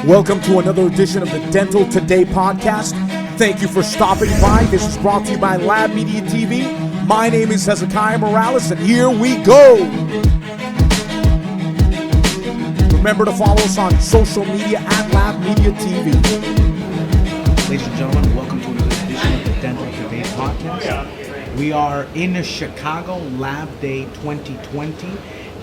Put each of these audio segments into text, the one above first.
Welcome to another edition of the Dental Today podcast. Thank you for stopping by. This is brought to you by labmediatv. My name is Hezekiah Morales, and here we go. Remember to follow us on social media at labmediatv. Ladies and gentlemen, welcome to another edition of the Dental Today podcast. We are in Chicago Lab Day 2020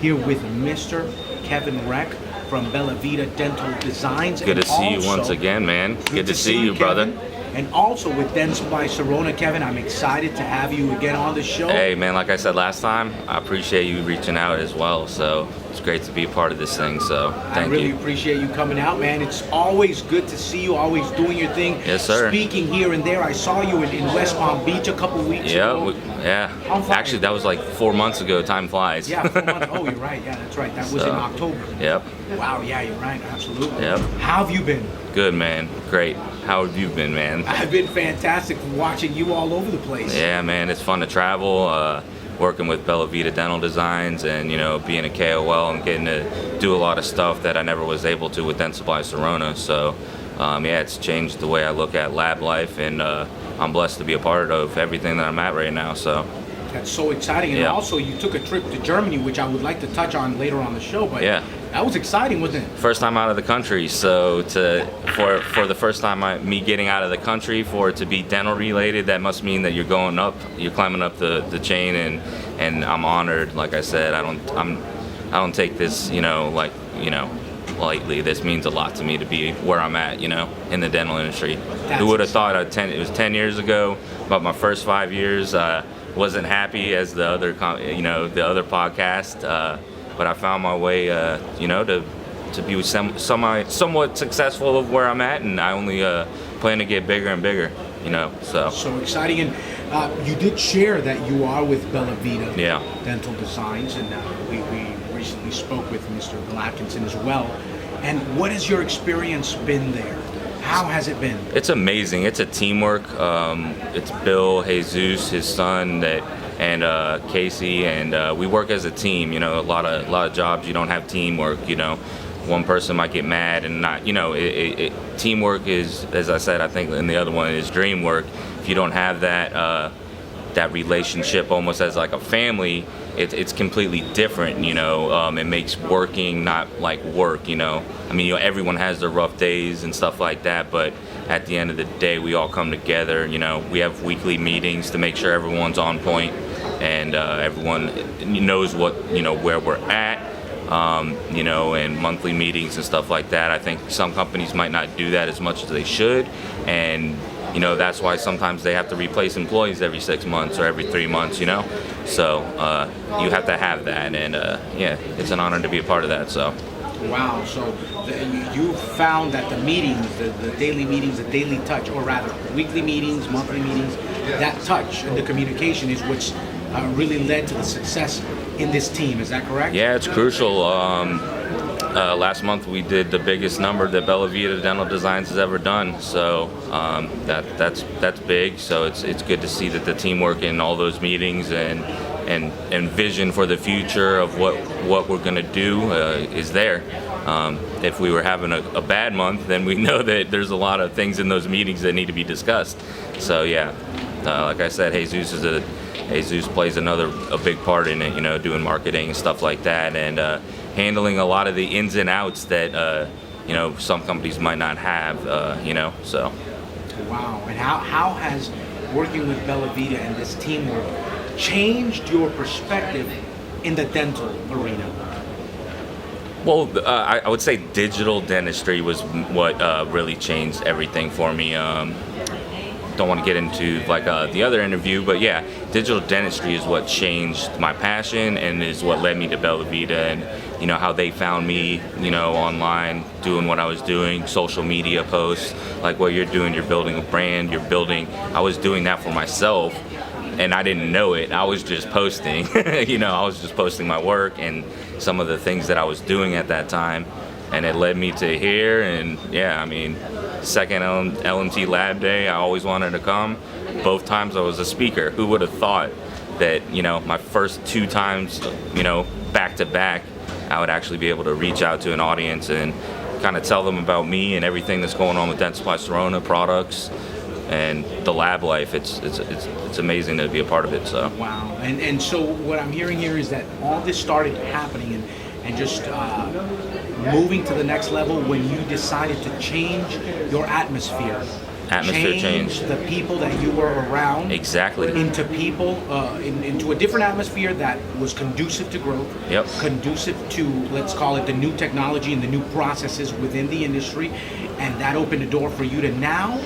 here with Mr. Kevin Reck from Bellavita Dental Designs. Good to see you once again, man. Good to see you, brother. And also with Dentsply Sirona, Kevin, I'm excited to have you again on the show. Hey, man, like I said last time, I appreciate you reaching out as well. So it's great to be a part of this thing. So thank you. I really appreciate you coming out, man. It's always good to see you, always doing your thing. Yes, sir. Speaking here and there. I saw you in West Palm Beach a couple weeks ago. Yeah. Actually, that was like 4 months ago. Time flies. Yeah, 4 months. Oh, you're right. Yeah, that's right. That was in October. Yep. Wow, yeah, you're right. Absolutely. Yep. How have you been? Good, man. Great. How have you been, man? I've been fantastic watching you all over the place. Yeah, man. It's fun to travel, working with Bellavita Dental Designs and, you know, being a KOL and getting to do a lot of stuff that I never was able to with Dentsply Sirona. So, yeah, it's changed the way I look at lab life, and I'm blessed to be a part of everything that I'm at right now. So that's so exciting. And also, you took a trip to Germany, which I would like to touch on later on the show. But that was exciting, wasn't it? First time out of the country. So for the first time me getting out of the country, for it to be dental related, that must mean that you're climbing up the chain, and I'm honored. Like I said, I don't take this, lightly. This means a lot to me to be where I'm at, in the dental industry. Who would have thought it was 10 years ago, about my first 5 years, wasn't happy as the other podcast, but I found my way, to be somewhat successful of where I'm at, and I only plan to get bigger and bigger, so. So exciting. And you did share that you are with Bellavita Dental Designs, and we recently spoke with Mr. Bill Atkinson as well. And what has your experience been there? How has it been? It's amazing. It's a teamwork. It's Bill, Jesus, his son, and Casey, and we work as a team. A lot of jobs you don't have teamwork. One person might get mad and not. Teamwork is, as I said, I think, and the other one is dream work. If you don't have that relationship almost as like a family, it's completely different. It makes working not like work. Everyone has their rough days and stuff like that, but at the end of the day, we all come together. We have weekly meetings to make sure everyone's on point, and everyone knows what where we're at. And monthly meetings and stuff like that. I think some companies might not do that as much as they should, and that's why sometimes they have to replace employees every 6 months or every 3 months, So you have to have that, and it's an honor to be a part of that. So. Wow. So you found that the meetings, the daily meetings, the daily touch, or rather weekly meetings, monthly meetings, that touch and the communication is what's really led to the success in this team. Is that correct? Yeah, it's crucial. Last month we did the biggest number that Bellavita Dental Designs has ever done, so that's big. So it's good to see that the teamwork in all those meetings and vision for the future of what we're going to do is there. If we were having a bad month, then we know that there's a lot of things in those meetings that need to be discussed. So like I said, Jesus plays a big part in it, doing marketing and stuff like that, and handling a lot of the ins and outs that some companies might not have, so. Wow. And how has working with Bellavita and this teamwork changed your perspective in the dental arena? Well, I would say digital dentistry was what really changed everything for me. Don't want to get into the other interview, but yeah, digital dentistry is what changed my passion and is what led me to Bellavita, and how they found me, online, doing what I was doing, social media posts, like what you're doing. You're building a brand. I was doing that for myself, and I didn't know it. I was just posting, I was just posting my work and some of the things that I was doing at that time, and it led me to here. And second LMT Lab Day, I always wanted to come. Both times I was a speaker. Who would have thought that, my first 2 times, back to back, I would actually be able to reach out to an audience and kind of tell them about me and everything that's going on with Dentsply Sirona products and the lab life. It's amazing to be a part of it. So wow. And so what I'm hearing here is that all this started happening and just moving to the next level when you decided to change your atmosphere. Change the people that you were around exactly into people into a different atmosphere that was conducive to growth, yep, conducive to, let's call it, the new technology and the new processes within the industry, and that opened the door for you to now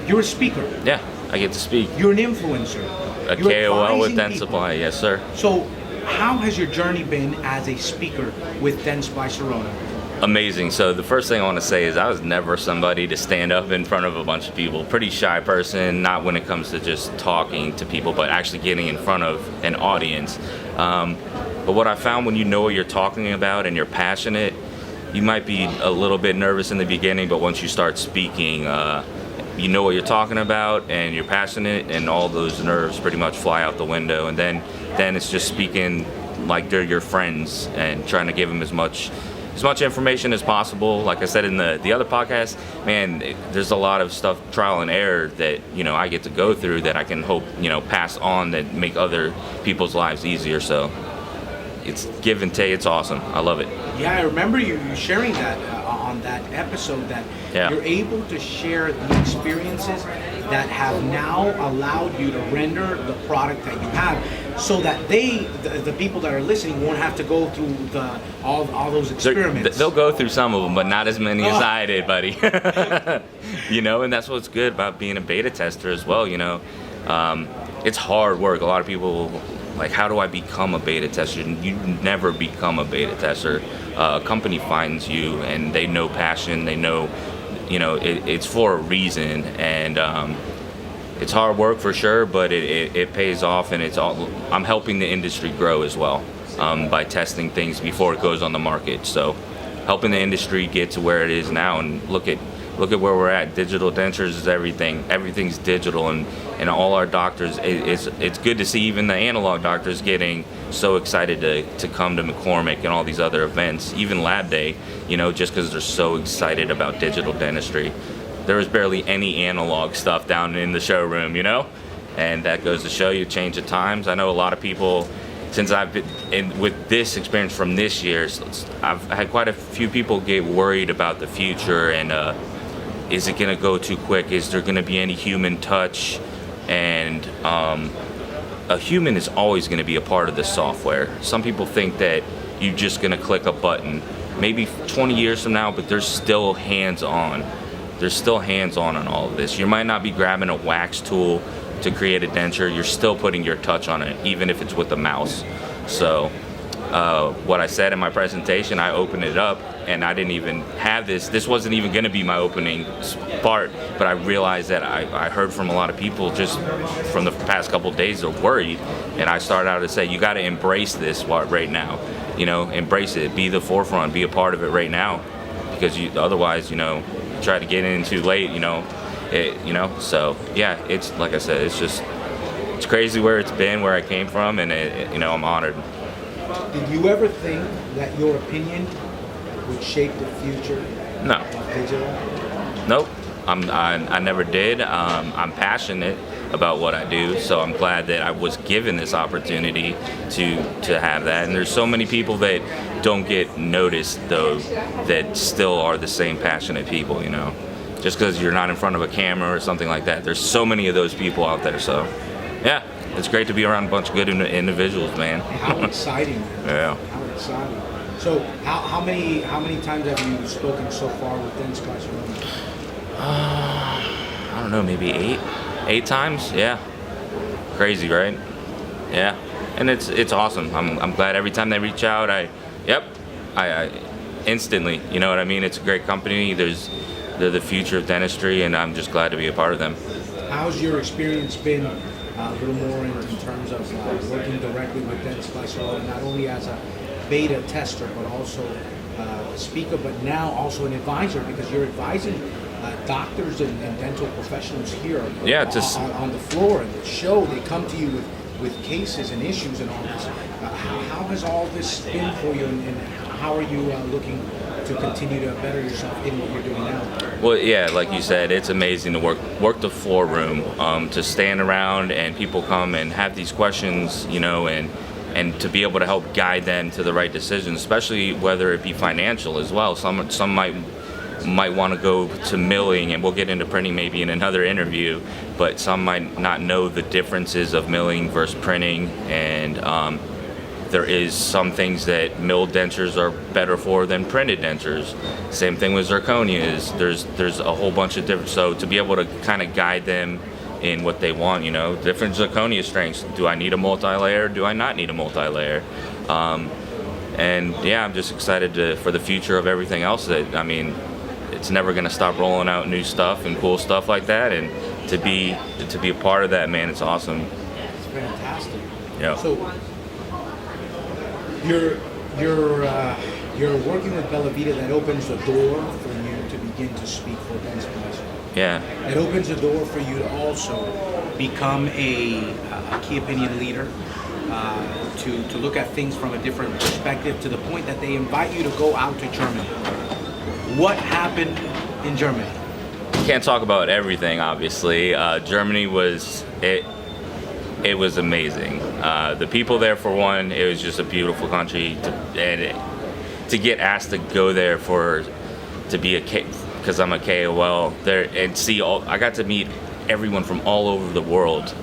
you're a speaker. Yeah, I get to speak. You're an influencer. A You're KOL with advising Dentsply, people. yes sir. So how has your journey been as a speaker with Dentsply Sirona? Amazing. So the first thing I want to say is I was never somebody to stand up in front of a bunch of people. Pretty shy person, not when it comes to just talking to people, but actually getting in front of an audience. But what I found, when you know what you're talking about and you're passionate, you might be a little bit nervous in the beginning, but once you start speaking, you know what you're talking about and you're passionate, and all those nerves pretty much fly out the window. And then it's just speaking like they're your friends and trying to give them as much information as possible. Like I said in the other podcast, man, there's a lot of stuff, trial and error, that I get to go through that I can hope pass on, that make other people's lives easier. So it's give and take. It's awesome. I love it. Yeah, I remember you sharing that on that episode, that you're able to share the experiences that have now allowed you to render the product that you have, so that the people that are listening won't have to go through all those experiments. They'll go through some of them, but not as many as I did, buddy. And that's what's good about being a beta tester as well. It's hard work. A lot of people like, how do I become a beta tester? You never become a beta tester. A company finds you, and they know passion. They know, it's for a reason, and it's hard work for sure, but it pays off, and I'm helping the industry grow as well by testing things before it goes on the market. So helping the industry get to where it is now, and look at where we're at. Digital dentures is everything. Everything's digital, and all our doctors, it's good to see even the analog doctors getting so excited to come to McCormick and all these other events, even Lab Day, just because they're so excited about digital dentistry. There was barely any analog stuff down in the showroom, and that goes to show you change of times. I know a lot of people, since I've been with this experience from this year, I've had quite a few people get worried about the future, and is it going to go too quick? Is there going to be any human touch? And a human is always going to be a part of the software. Some people think that you're just going to click a button, maybe 20 years from now, but there's still hands-on. There's still hands-on on all of this. You might not be grabbing a wax tool to create a denture. You're still putting your touch on it, even if it's with a mouse. So what I said in my presentation, I opened it up, and I didn't even have this. This wasn't even going to be my opening part, but I realized that I heard from a lot of people just from the past couple of days, they're worried, and I started out to say, you got to embrace this right now. Embrace it. Be the forefront. Be a part of it right now, because otherwise, try to get in too late. So yeah, it's like I said, it's crazy where it's been, where I came from, and I'm honored. Did you ever think that your opinion would shape the future of digital? Nope. I never did. I'm passionate about what I do, so I'm glad that I was given this opportunity to have that. And there's so many people that don't get noticed, though, that still are the same passionate people, just because you're not in front of a camera or something like that. There's so many of those people out there, so yeah. It's great to be around a bunch of good individuals, man. How exciting, man. Yeah. How exciting. So how many times have you spoken so far with Dentsply Sirona? I don't know, maybe eight times. Yeah. Crazy, right? Yeah. And it's awesome. I'm glad every time they reach out. I instantly. You know what I mean? It's a great company. They're the future of dentistry, and I'm just glad to be a part of them. How's your experience been? A little more in terms of working directly with Dentsply Sirona, not only as a beta tester, but also a speaker, but now also an advisor, because you're advising doctors and dental professionals here on the floor and the show. They come to you with cases and issues and all this. How has all this been for you, and how are you looking to continue to better yourself in what you're doing now? Well, yeah, like you said, it's amazing to work the floor room, to stand around and people come and have these questions, and to be able to help guide them to the right decision, especially whether it be financial as well. Some might want to go to milling, and we'll get into printing maybe in another interview, but some might not know the differences of milling versus printing, and there is some things that milled dentures are better for than printed dentures. Same thing with zirconia is there's a whole bunch of different, so to be able to kind of guide them in what they want, different zirconia strengths. Do I need a multi-layer? Do I not need a multi-layer? And yeah, I'm just excited for the future of everything else. It's never going to stop rolling out new stuff and cool stuff like that, and to be a part of that, man, it's awesome. It's fantastic. Yeah. So you're working with Bellavita. That opens the door for you to begin to speak for Dentsply. Yeah. It opens the door for you to also become a key opinion leader, to look at things from a different perspective, to the point that they invite you to go out to Germany. What happened in Germany? Can't talk about everything, obviously. Germany was it was amazing. The people there, for one, it was just a beautiful country, to get asked to go there to be because I'm a KOL there and see I got to meet everyone from all over the world,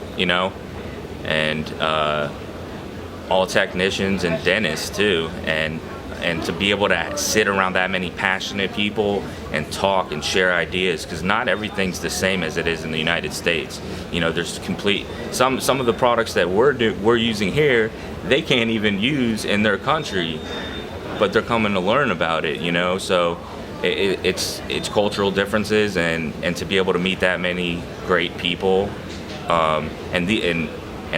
and all technicians and dentists too, and to be able to sit around that many passionate people and talk and share ideas, because not everything's the same as it is in the United States. There's some of the products that we're using here, they can't even use in their country, but they're coming to learn about it. So it's cultural differences, and to be able to meet that many great people, and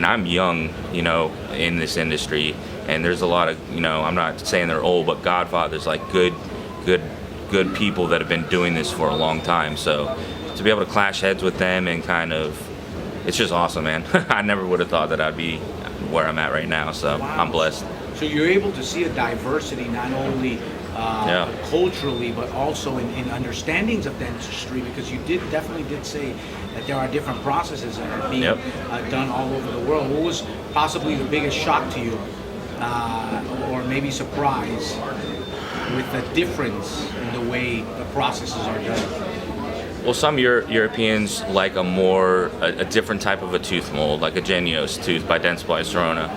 I'm young, in this industry. And there's a lot of, I'm not saying they're old, but godfathers, like good people that have been doing this for a long time. So to be able to clash heads with them and it's just awesome, man. I never would have thought that I'd be where I'm at right now. So wow. I'm blessed. So you're able to see a diversity, not only culturally, but also in understandings of dentistry, because you definitely did say that there are different processes that are being done all over the world. What was possibly the biggest shock to you? Or maybe surprise with the difference in the way the processes are done? Well, some Europeans like a different type of a tooth mold, like a Genios tooth by Dentsply Sirona.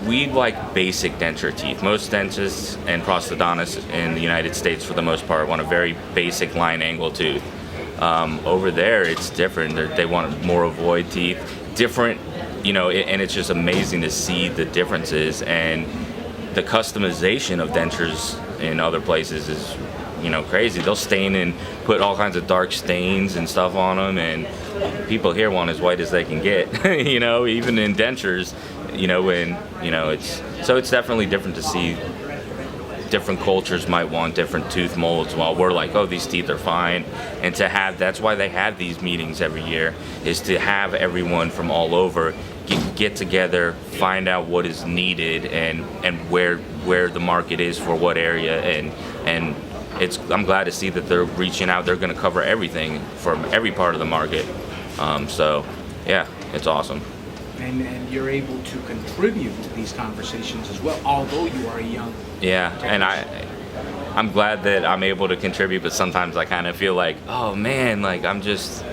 We like basic denture teeth. Most dentists and prosthodontists in the United States, for the most part, want a very basic line angle tooth. Over there, it's different. They want more ovoid teeth, different. And it's just amazing to see the differences, and the customization of dentures in other places is, crazy. They'll stain and put all kinds of dark stains and stuff on them, and people here want as white as they can get, even in dentures, it's definitely different to see. Different cultures might want different tooth molds, while we're like, oh, these teeth are fine. And that's why they have these meetings every year, is to have everyone from all over get together, find out what is needed and where the market is for what area, and I'm glad to see that they're reaching out. They're going to cover everything from every part of the market. So yeah, it's awesome. And you're able to contribute to these conversations as well, although you are a young technician. And I'm glad that I'm able to contribute, but sometimes I kind of feel like, oh man, like I'm just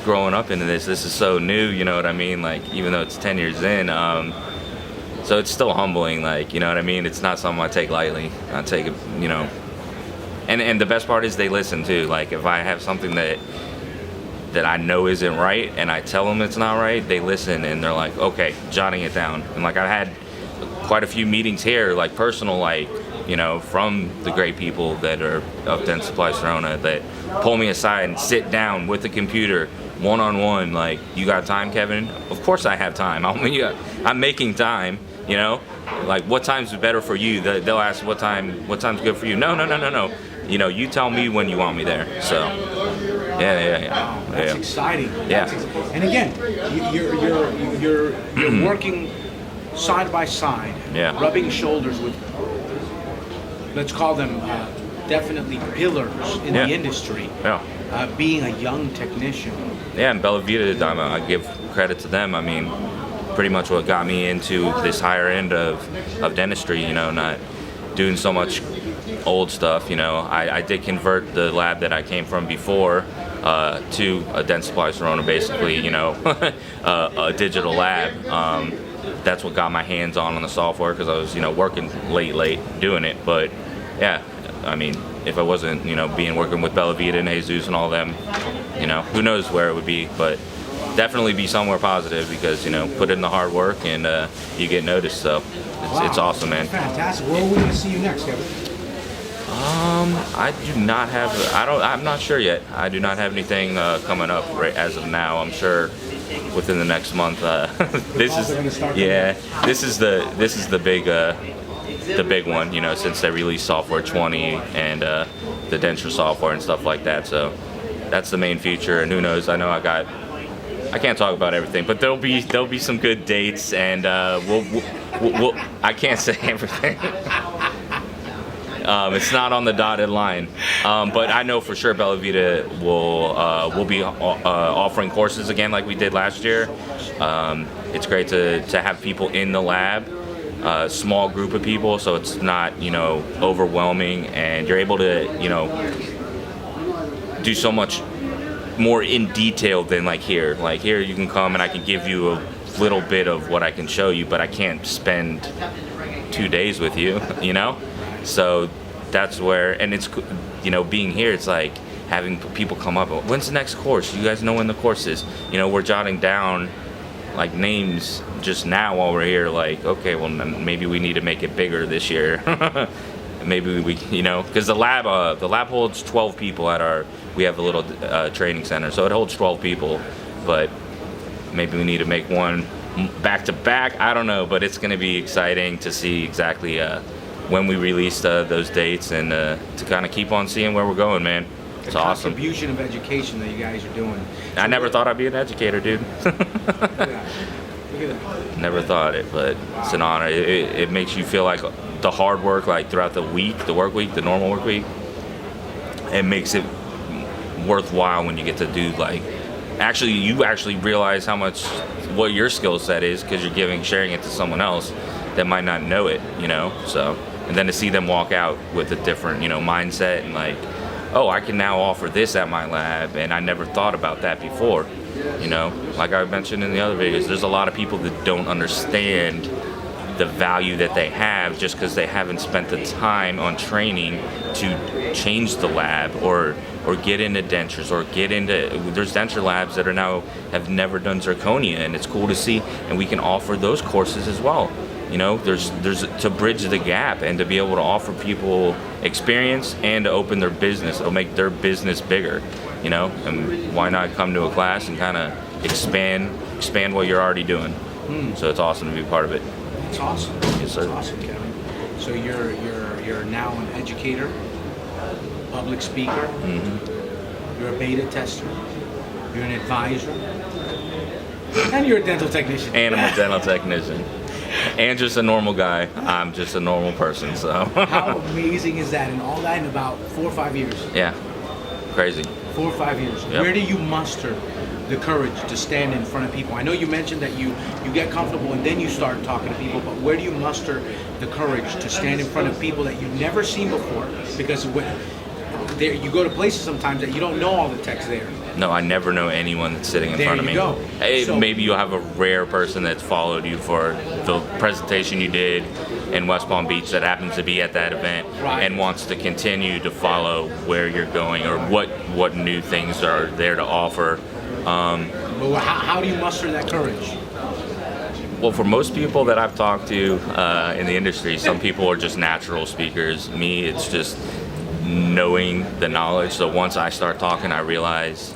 growing up into this. This is so new, you know what I mean? Like, even though it's 10 years in, so it's still humbling, like, you know what I mean? It's not something I take lightly. I take it, and the best part is they listen too. Like, if I have something that I know isn't right and I tell them it's not right, they listen and they're like, okay, jotting it down. And like, I had quite a few meetings here, like personal, like, from the great people that are of Dentsply Sirona, that pull me aside and sit down with the computer one-on-one, like, you got time, Kevin? Of course I have time. I'm making time, like, what time's better for you? They'll ask what time's good for you. No. You tell me when you want me there. So yeah. Wow, that's exciting. Yeah. And again, you're working side by side, rubbing shoulders with let's call them definitely pillars in the industry. Yeah. Being a young technician. Yeah, and Bellavita, I give credit to them. I mean, pretty much what got me into this higher end of dentistry, not doing so much old stuff. I did convert the lab that I came from before to a Dentsply Sirona, basically, a digital lab. That's what got my hands on the software, because I was, working late doing it. But yeah, I mean, if I wasn't, working with Bellavita and Jesus and all them, who knows where it would be, but definitely be somewhere positive, because, put in the hard work and you get noticed. So it's awesome, man. Fantastic. Where are we going to see you next, Kevin? I do not have, I'm not sure yet. I do not have anything coming up right as of now. I'm sure within the next month. This is the big one, since they released Software 20 and the denture software and stuff like that. So that's the main feature, and who knows? I know I can't talk about everything, but there'll be some good dates, and we'll I can't say everything. It's not on the dotted line, but I know for sure Bellavita will be offering courses again like we did last year. It's great to have people in the lab, small group of people, so it's not overwhelming, and you're able to do so much more in detail than like here. Like here, you can come and I can give you a little bit of what I can show you, but I can't spend 2 days with you, So that's where, and it's, being here, it's like having people come up, when's the next course? You guys know when the course is? We're jotting down like names just now while we're here, like, okay, well, maybe we need to make it bigger this year. Maybe we, because the lab holds 12 people we have a little training center, so it holds 12 people, but maybe we need to make one back to back. I don't know, but it's going to be exciting to see exactly when we release those dates, and to kind of keep on seeing where we're going, man. It's awesome. Contribution of education that you guys are doing. I never thought I'd be an educator, dude. Look at that. Never thought it, but it's an honor. It makes you feel like the hard work, like throughout the week, the work week, the normal work week, it makes it worthwhile when you get to do you actually realize how much, what your skill set is, because you're sharing it to someone else that might not know it, so, and then to see them walk out with a different, mindset, and like, oh, I can now offer this at my lab, and I never thought about that before, like I mentioned in the other videos, there's a lot of people that don't understand the value that they have just because they haven't spent the time on training to change the lab or get into dentures, or there's denture labs that have never done zirconia, and it's cool to see, and we can offer those courses as well. There's to bridge the gap and to be able to offer people experience and to open their business. It'll make their business bigger, and why not come to a class and kind of expand what you're already doing. So it's awesome to be part of it. It's awesome. Yes, sir. It's awesome, Kevin. So you're now an educator, public speaker. Mm-hmm. You're a beta tester. You're an advisor, and you're a dental technician. And I'm a dental technician. And just a normal guy. I'm just a normal person, so. How amazing is that? And all that in about 4 or 5 years. Yeah, crazy. 4 or 5 years. Yep. Where do you muster the courage to stand in front of people? I know you mentioned that you get comfortable and then you start talking to people, but where do you muster the courage to stand in front of people that you've never seen before? Because you go to places sometimes that you don't know all the techs there. No, I never know anyone that's sitting in front of me. There you go. Maybe you'll have a rare person that's followed you for the presentation you did in West Palm Beach that happens to be at that event, right, and wants to continue to follow where you're going or what new things are there to offer. But how do you muster that courage? Well, for most people that I've talked to in the industry, some people are just natural speakers. Me, it's just knowing the knowledge. So once I start talking, I realize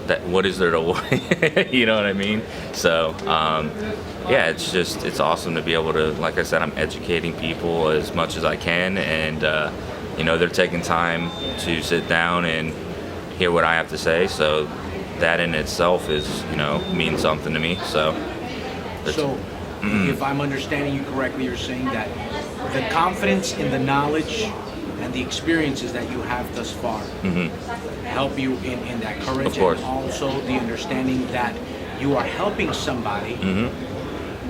that what is there to you know what I mean? So yeah, it's awesome to be able to, like I said, I'm educating people as much as I can, and they're taking time to sit down and hear what I have to say. So that in itself is means something to me. So if I'm understanding you correctly, you're saying that the confidence in the knowledge and the experiences that you have thus far help you in that courage, Of course. and also the understanding that you are helping somebody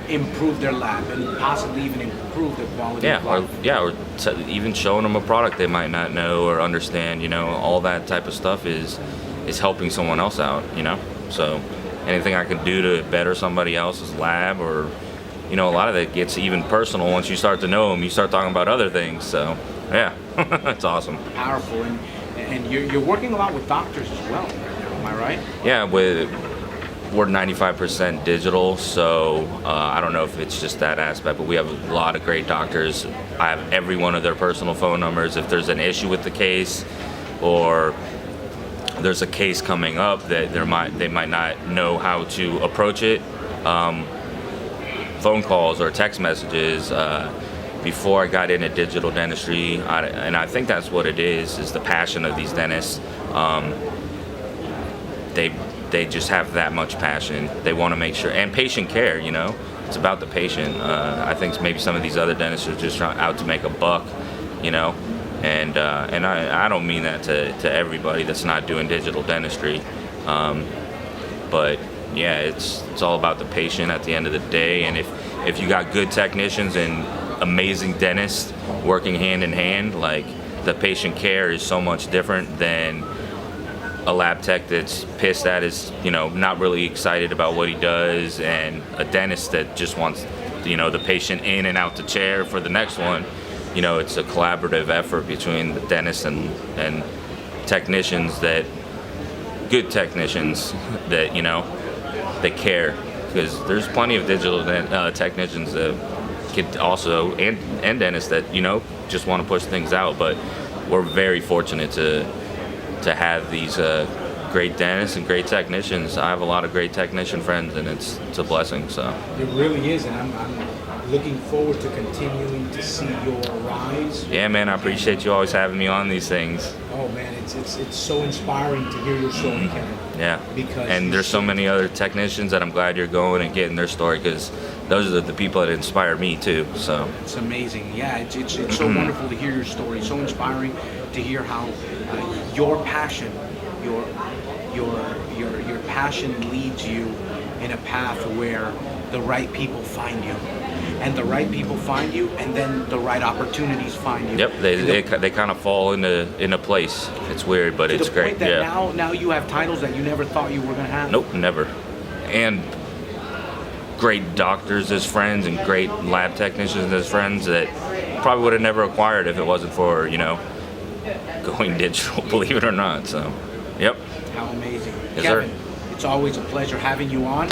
improve their lab and possibly even improve the quality of life. Or even showing them a product they might not know or understand. All that type of stuff is helping someone else out. So anything I can do to better somebody else's lab, or a lot of it gets even personal once you start to know them. You start talking about other things. So yeah, it's awesome. Powerful, and you're working a lot with doctors as well right now. Am I right? Yeah, we're 95% digital, so I don't know if it's just that aspect, but we have a lot of great doctors. I have every one of their personal phone numbers. If there's an issue with the case, or there's a case coming up that they might not know how to approach it, phone calls or text messages. Before I got into digital dentistry, and I think that's what it is the passion of these dentists. They just have that much passion. They want to make sure, and patient care, it's about the patient. I think maybe some of these other dentists are just out to make a buck, and I don't mean that to everybody that's not doing digital dentistry, but yeah, it's all about the patient at the end of the day. And if you got good technicians and amazing dentists working hand in hand, like, the patient care is so much different than a lab tech that's pissed at his, not really excited about what he does, and a dentist that just wants, the patient in and out the chair for the next one. It's a collaborative effort between the dentist and technicians, good technicians that, that care, because there's plenty of digital technicians that could also, and dentists that, just want to push things out. But we're very fortunate to have these great dentists and great technicians. I have a lot of great technician friends, and it's a blessing. So it really is, and I'm looking forward to continuing to see your rise. Yeah, man, I appreciate you always having me on these things. Oh man, it's so inspiring to hear your story, Kevin. Yeah, because there's so many other technicians that I'm glad you're going and getting their story, because those are the people that inspire me too. So it's amazing. Yeah, it's so wonderful to hear your story. So inspiring to hear how your passion, your passion leads you in a path where the right people find you, and the right people find you, and then the right opportunities find you. Yep, they kind of fall into place. It's weird, but it's great. To the point that now you have titles that you never thought you were gonna have. Nope, never. And great doctors as friends, and great lab technicians as friends that probably would have never acquired if it wasn't for going digital, believe it or not. So, yep. How amazing. Yes, Kevin, sir. It's always a pleasure having you on.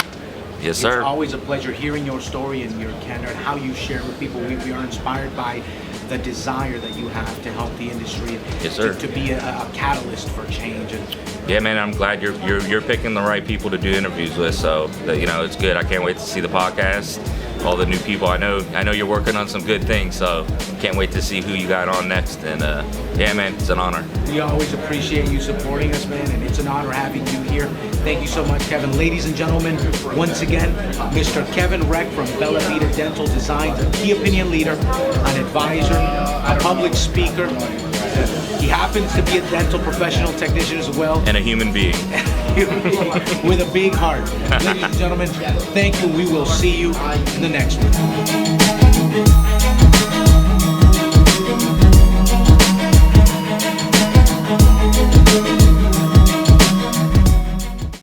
Yes, sir. It's always a pleasure hearing your story and your candor and how you share with people. We are inspired by the desire that you have to help the industry. Yes, sir. To be a catalyst for change. And yeah, man, I'm glad you're picking the right people to do interviews with. So it's good. I can't wait to see the podcast, all the new people. I know you're working on some good things. So can't wait to see who you got on next. And yeah, man, it's an honor. We always appreciate you supporting us, man, and it's an honor having you here. Thank you so much, Kevin. Ladies and gentlemen, once again, Mr. Kevin Reck from Bellavita Dental Design, a key opinion leader, an advisor, a public speaker. He happens to be a dental professional technician as well. And a human being. With a big heart. Ladies and gentlemen, thank you. We will see you in the next one.